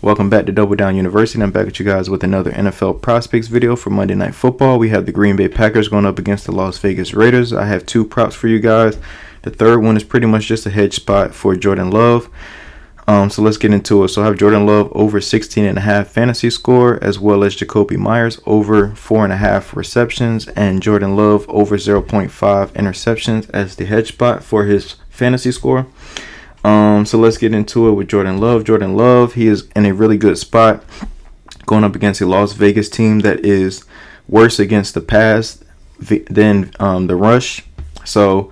Welcome back to Double Down University. I'm back with you guys with another NFL prospects video for Monday Night Football. We have the Green Bay Packers going up against the Las Vegas Raiders. I have two props for you guys. The third one is pretty much just a hedge spot for Jordan Love. So let's get into it. So I have Jordan Love over 16.5 fantasy score, as well as Jacoby Myers over 4.5 receptions, and Jordan Love over 0.5 interceptions as the hedge spot for his fantasy score. So let's get into it with Jordan Love. Jordan Love, he is in a really good spot going up against a Las Vegas team that is worse against the pass than the rush. So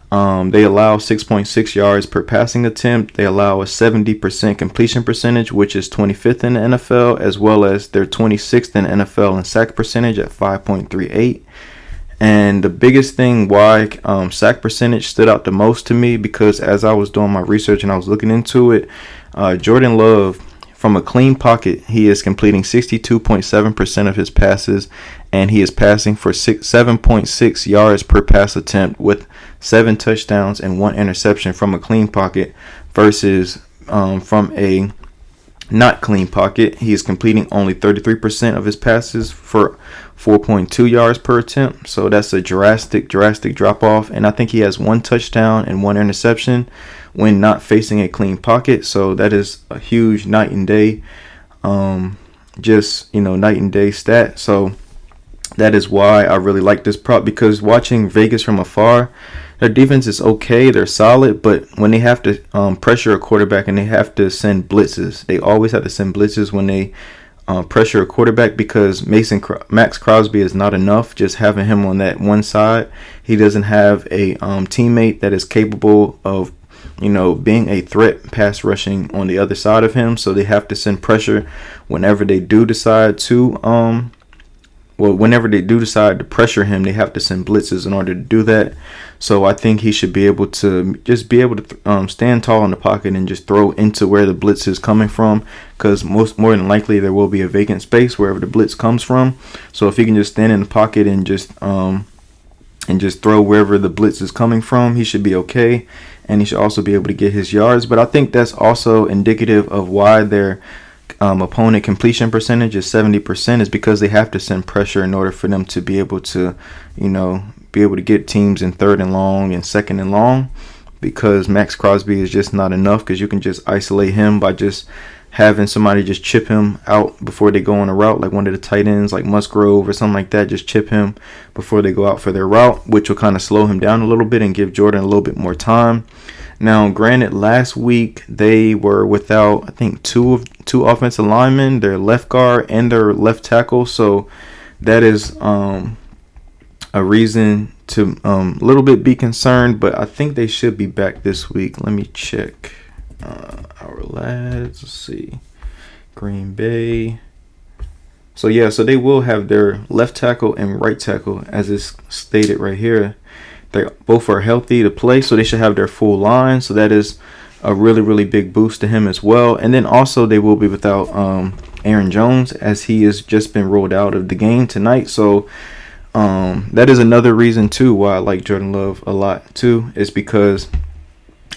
they allow 6.6 yards per passing attempt. They allow a 70% completion percentage, which is 25th in the NFL, as well as they're 26th in the NFL in sack percentage at 5.38. And the biggest thing why sack percentage stood out the most to me, because as I was doing my research and I was looking into it, Jordan Love, from a clean pocket, he is completing 62.7% of his passes, and he is passing for 7.6 yards per pass attempt with 7 touchdowns and 1 interception from a clean pocket, versus from a not clean pocket, he is completing only 33% of his passes for 4.2 yards per attempt. So that's a drastic drop off. And I think he has 1 touchdown and 1 interception when not facing a clean pocket. So that is a huge night and day, night and day stat. So that is why I really like this prop, because watching Vegas from afar, their defense is okay, they're solid, but when they have to pressure a quarterback and they have to send blitzes, they always have to send blitzes when they pressure a quarterback, because Max Crosby is not enough just having him on that one side. He doesn't have a teammate that is capable of being a threat pass rushing on the other side of him. So they have to send pressure whenever they do decide to pressure him. They have to send blitzes in order to do that. So I think he should be able to stand tall in the pocket and just throw into where the blitz is coming from, because more than likely there will be a vacant space wherever the blitz comes from. So if he can just stand in the pocket and just throw wherever the blitz is coming from, he should be okay, and he should also be able to get his yards. But I think that's also indicative of why their opponent completion percentage is 70%, is because they have to send pressure in order for them to be able to get teams in 3rd and long and 2nd and long, because Max Crosby is just not enough, because you can just isolate him by just having somebody just chip him out before they go on a route, like one of the tight ends like Musgrove or something like that. Just chip him before they go out for their route, which will kind of slow him down a little bit and give Jordan a little bit more time. Now, granted, last week they were without, I think, two offensive linemen, their left guard and their left tackle. So that is a reason to a little bit be concerned. But I think they should be back this week. Let me check our lads. Let's see. Green Bay. So they will have their left tackle and right tackle, as is stated right here. They both are healthy to play, so they should have their full line. So that is a really, really big boost to him as well. And then also they will be without Aaron Jones, as he has just been ruled out of the game tonight. So that is another reason too why I like Jordan Love a lot too, is because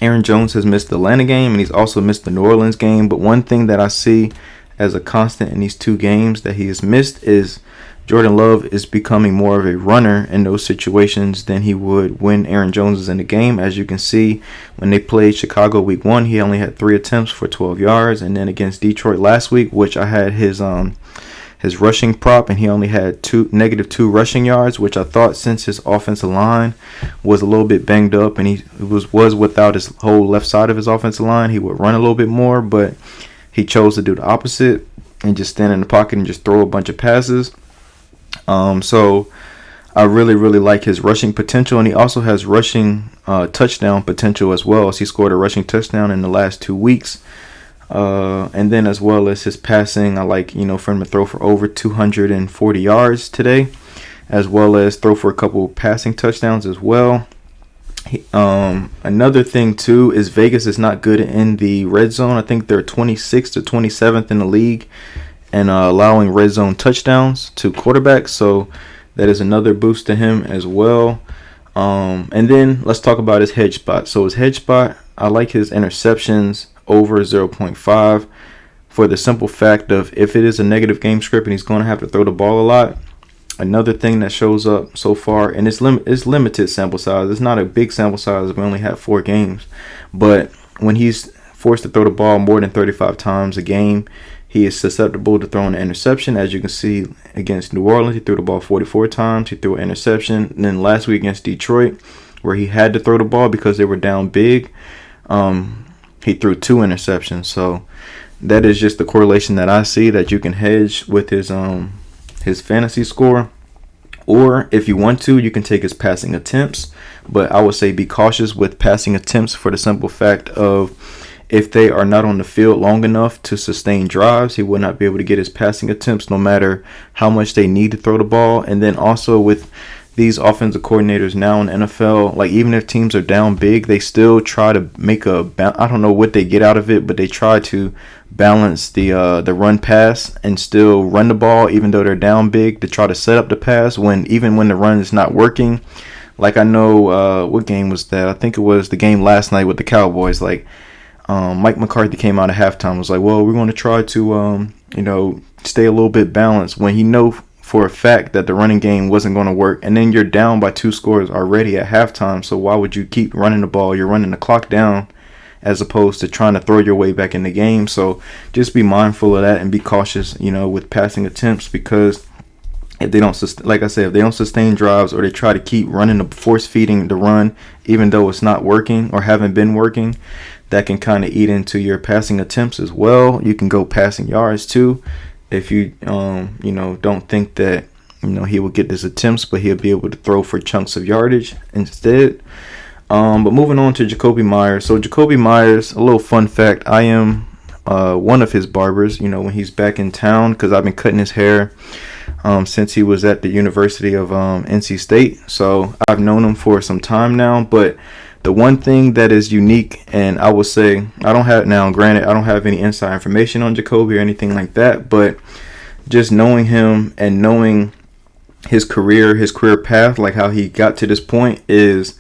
Aaron Jones has missed the Atlanta game and he's also missed the New Orleans game. But one thing that I see as a constant in these 2 games that he has missed is Jordan Love is becoming more of a runner in those situations than he would when Aaron Jones is in the game. As you can see, when they played Chicago week 1, he only had 3 attempts for 12 yards. And then against Detroit last week, which I had his rushing prop, and he only had -2 rushing yards, which I thought, since his offensive line was a little bit banged up and he was without his whole left side of his offensive line, he would run a little bit more. But he chose to do the opposite and just stand in the pocket and just throw a bunch of passes. So I really, really like his rushing potential, and he also has rushing touchdown potential as well, as he scored a rushing touchdown in the last 2 weeks. And then as well as his passing, I like, for him to throw for over 240 yards today, as well as throw for a couple passing touchdowns as well. Another thing too is Vegas is not good in the red zone. I think they're 26th to 27th in the league and allowing red zone touchdowns to quarterbacks. So that is another boost to him as well. And then let's talk about his hedge spot. So his hedge spot, I like his interceptions over 0.5 for the simple fact of if it is a negative game script and he's going to have to throw the ball a lot. Another thing that shows up so far, and it's limited sample size. It's not a big sample size. We only have 4 games. But when he's forced to throw the ball more than 35 times a game, he is susceptible to throwing an interception. As you can see against New Orleans, he threw the ball 44 times. He threw an interception. And then last week against Detroit, where he had to throw the ball because they were down big, he threw 2 interceptions. So that is just the correlation that I see that you can hedge with his fantasy score. Or if you want to, you can take his passing attempts. But I would say be cautious with passing attempts for the simple fact of if they are not on the field long enough to sustain drives, he will not be able to get his passing attempts no matter how much they need to throw the ball. And then also with these offensive coordinators now in the NFL, like even if teams are down big, they still try to make I don't know what they get out of it, but they try to balance the run pass and still run the ball even though they're down big to try to set up the pass even when the run is not working. Like I know what game was that? I think it was the game last night with the Cowboys. Like Mike McCarthy came out at halftime, was like, well, we're going to try to stay a little bit balanced, when he know for a fact that the running game wasn't going to work. And then you're down by 2 scores already at halftime. So why would you keep running the ball? You're running the clock down as opposed to trying to throw your way back in the game. So just be mindful of that and be cautious, with passing attempts, because if they don't, like I said, if they don't sustain drives or they try to keep force feeding the run, even though it's not working or haven't been working, that can kind of eat into your passing attempts as well. You can go passing yards too. If you, don't think that, he will get his attempts, but he'll be able to throw for chunks of yardage instead. But moving on to Jacoby Myers. So Jacoby Myers, a little fun fact, I am one of his barbers, when he's back in town, because I've been cutting his hair since he was at the University of NC State. So I've known him for some time now. But the one thing that is unique, and I will say, granted, I don't have any inside information on Jacoby or anything like that, but just knowing him and knowing his career path, like how he got to this point, is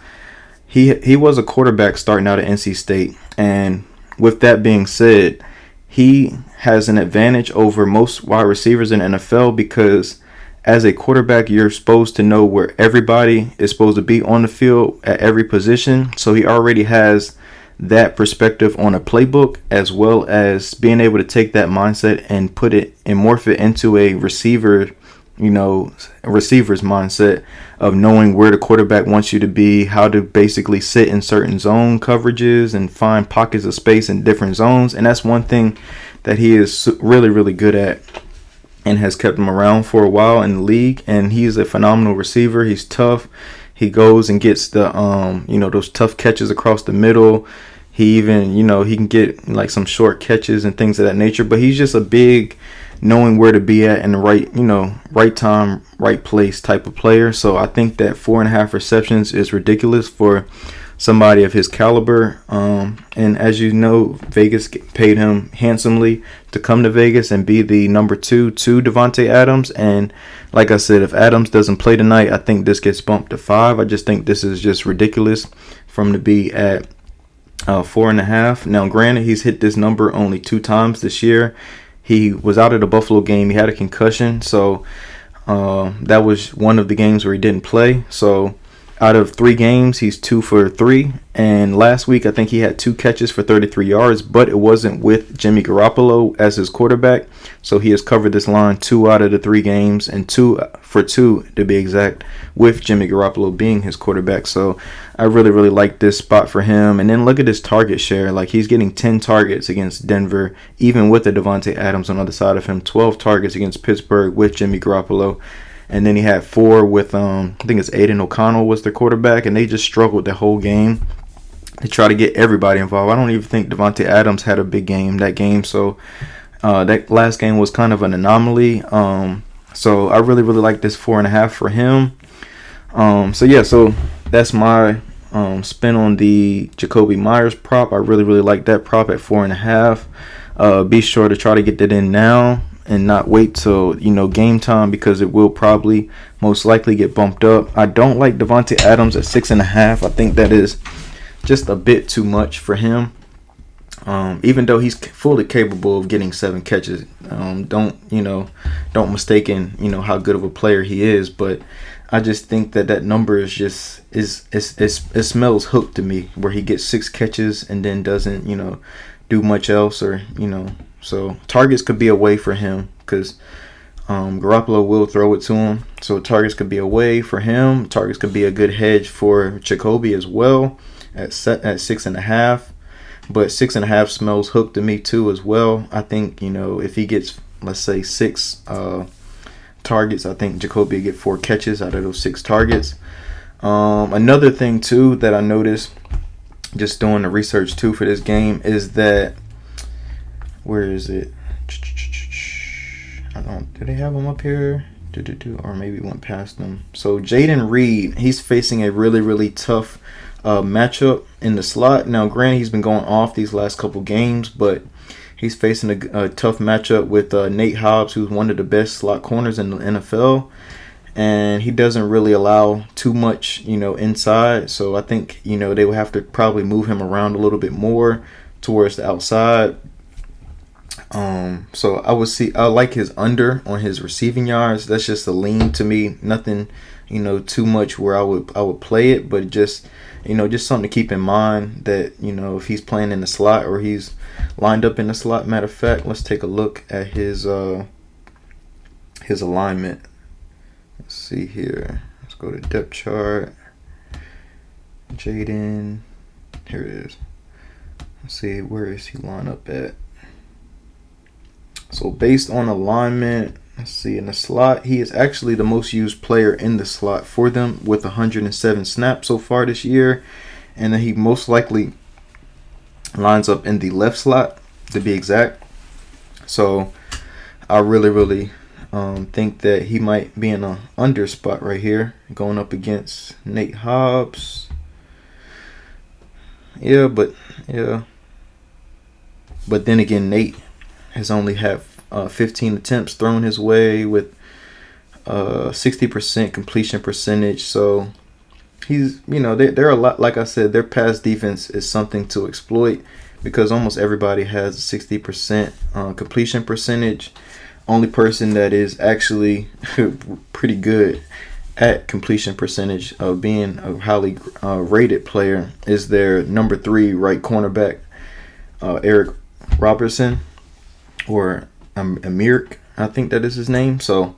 he was a quarterback starting out at NC State. And with that being said, he has an advantage over most wide receivers in the NFL because as a quarterback, you're supposed to know where everybody is supposed to be on the field at every position. So he already has that perspective on a playbook, as well as being able to take that mindset and put it and morph it into a receiver's mindset of knowing where the quarterback wants you to be, how to basically sit in certain zone coverages and find pockets of space in different zones. And that's one thing that he is really, really good at and has kept him around for a while in the league. And he's a phenomenal receiver. He's tough. He goes and gets the those tough catches across the middle. He even, he can get like some short catches and things of that nature. But he's just a big, knowing where to be at in the right time, right place type of player. So I think that 4.5 receptions is ridiculous for somebody of his caliber. And as you know, Vegas paid him handsomely to come to Vegas and be the number 2 to Davante Adams. And like I said, if Adams doesn't play tonight, I think this gets bumped to 5. I just think this is just ridiculous for him to be at 4.5. Now, granted, he's hit this number only 2 times this year. He was out of the Buffalo game. He had a concussion, so that was one of the games where he didn't play. So out of 3 games, he's 2 for 3. And last week, I think he had 2 catches for 33 yards, but it wasn't with Jimmy Garoppolo as his quarterback. So he has covered this line 2 out of the 3 games, and 2 for 2 to be exact, with Jimmy Garoppolo being his quarterback. So I really, really like this spot for him. And then look at his target share. Like, he's getting 10 targets against Denver, even with the Davante Adams on the other side of him. 12 targets against Pittsburgh with Jimmy Garoppolo. And then he had 4 with, I think it's Aiden O'Connell was their quarterback. And they just struggled the whole game to try to get everybody involved. I don't even think Davante Adams had a big game that game. So that last game was kind of an anomaly. So I really, really like this 4.5 for him. So that's my spin on the Jacoby Myers prop. I really, really like that prop at 4.5. Be sure to try to get that in now and not wait till game time, because it will probably most likely get bumped up. I don't like Davante Adams at 6.5. I think that is just a bit too much for him. Even though he's fully capable of getting 7 catches. Don't mistaken, how good of a player he is, but I just think that number is just it smells hooked to me, where he gets 6 catches and then doesn't do much else, or so targets could be a way for him, because Garoppolo will throw it to him, so targets could be a way for him. Targets could be a good hedge for Jacoby as well at 6.5. But 6.5 smells hooked to me too as well. I think, if he gets, let's say, 6 targets, I think Jacoby will get 4 catches out of those 6 targets. Another thing too that I noticed just doing the research too for this game is that, where is it? Do they have him up here? Or maybe went past them. So Jaden Reed, he's facing a really, really tough matchup in the slot. Now, granted, he's been going off these last couple games, but he's facing a tough matchup with Nate Hobbs, who's one of the best slot corners in the NFL, and he doesn't really allow too much, inside. So I think, they would have to probably move him around a little bit more towards the outside. So I like his under on his receiving yards. That's just a lean to me. Nothing, too much where I would play it, but just something to keep in mind that, if he's playing in the slot or he's lined up in the slot. Matter of fact, let's take a look at his alignment. Let's see here. Let's go to depth chart. Jaden. Here it is. Let's see, where is he lined up at? So based on alignment, let's see, in the slot, he is actually the most used player in the slot for them with 107 snaps so far this year. And then he most likely lines up in the left slot, to be exact. So I really, really think that he might be in an under spot right here, going up against Nate Hobbs. But then again, Nate has only had 15 attempts thrown his way with 60% completion percentage. So he's, they're a lot, like I said, their pass defense is something to exploit, because almost everybody has a 60% completion percentage. Only person that is actually pretty good at completion percentage of being a highly rated player is their number 3 right cornerback, Eric Robertson, or Amir, I think that is his name. So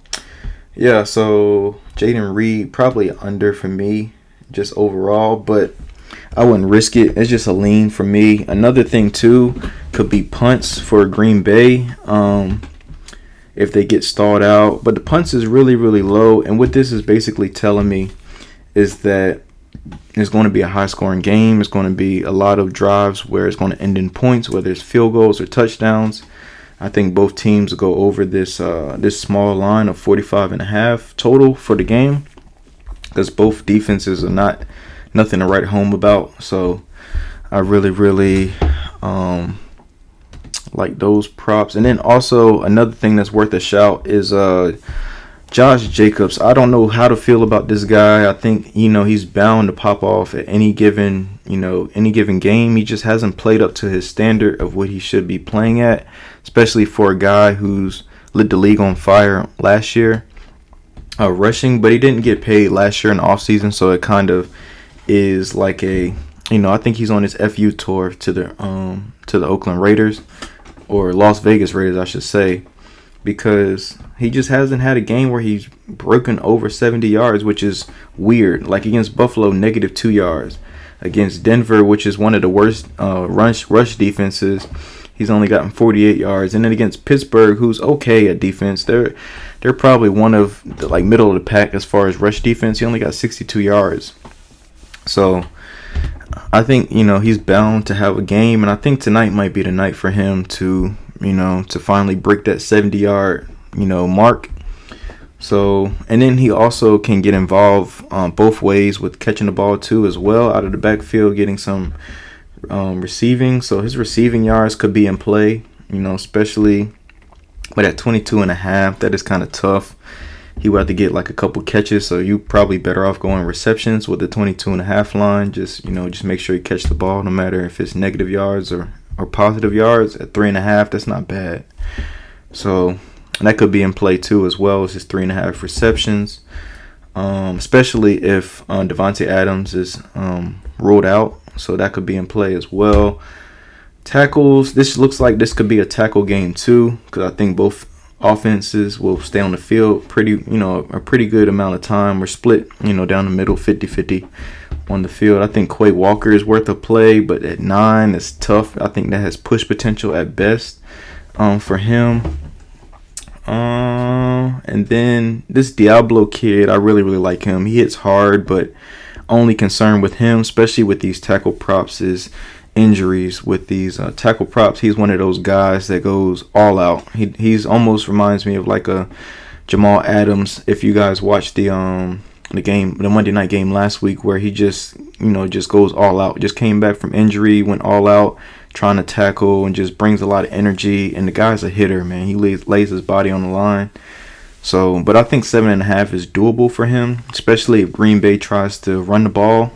so Jaden Reed probably under for me just overall, but I wouldn't risk it. It's just a lean for me. Another thing too could be punts for Green Bay if they get stalled out, but the punts is really, really low, and what this is basically telling me is that it's going to be a high-scoring game. It's going to be a lot of drives where it's going to end in points, whether it's field goals or touchdowns. I think both teams will go over this small line of 45.5 total for the game, because both defenses are nothing to write home about. So I really, really like those props. And then also another thing that's worth a shout is Josh Jacobs. I don't know how to feel about this guy. I think, he's bound to pop off at any given game. He just hasn't played up to his standard of what he should be playing at, especially for a guy who's lit the league on fire last year rushing, but he didn't get paid last year in the offseason, so it kind of is like I think he's on his FU tour to the Oakland Raiders, or Las Vegas Raiders, I should say, because he just hasn't had a game where he's broken over 70 yards, which is weird. Like against Buffalo, -2 yards. Against Denver, which is one of the worst rush defenses, he's only gotten 48 yards. And then against Pittsburgh, who's okay at defense, they're probably one of the middle of the pack as far as rush defense. He only got 62 yards. So I think, he's bound to have a game, and I think tonight might be the night for him to finally break that 70-yard, mark. So, and then he also can get involved both ways with catching the ball too as well, out of the backfield, getting some receiving. So his receiving yards could be in play, especially, but at 22.5, that is kind of tough. He would have to get a couple catches, so you probably better off going receptions with the 22.5 line. Just make sure you catch the ball, no matter if it's negative yards or or positive yards at 3.5. That's not bad. So that could be in play too as well. It's just 3.5 receptions. Especially if Devontae Adams is ruled out. So that could be in play as well. Tackles, this looks like this could be a tackle game too, because I think both offenses will stay on the field a pretty good amount of time. We're split, down the middle, 50-50 on the field. I think Quay Walker is worth a play, but at 9, it's tough. I think that has push potential at best for him. And then this Diablo kid, I really like him. He hits hard, but only concern with him, especially with these tackle props, is injuries. With these tackle props, he's one of those guys that goes all out. He's almost reminds me of like a Jamal Adams. If you guys watched the Monday night game last week, where he just goes all out. Just came back from injury, went all out trying to tackle, and just brings a lot of energy. And the guy's a hitter, man. He lays his body on the line. So, but I think 7.5 is doable for him, especially if Green Bay tries to run the ball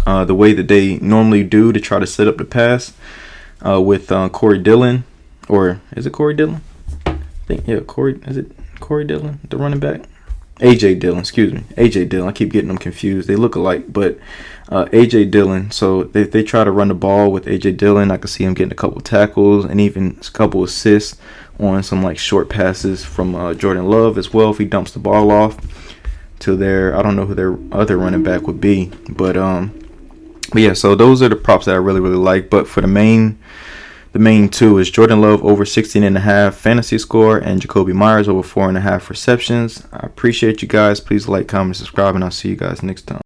the way that they normally do to try to set up the pass with Corey Dillon. Or is it Corey Dillon? Is it Corey Dillon, the running back? A.J. Dillon, excuse me. A.J. Dillon. I keep getting them confused. They look alike, but A.J. Dillon. So if they try to run the ball with A.J. Dillon, I could see him getting a couple tackles and even a couple assists on some like short passes from Jordan Love as well if he dumps the ball off to I don't know who their other running back would be. But yeah, so those are the props that I really like. But for the main two is Jordan Love over 16.5 fantasy score and Jacoby Myers over 4.5 receptions. I appreciate you guys. Please like, comment, subscribe, and I'll see you guys next time.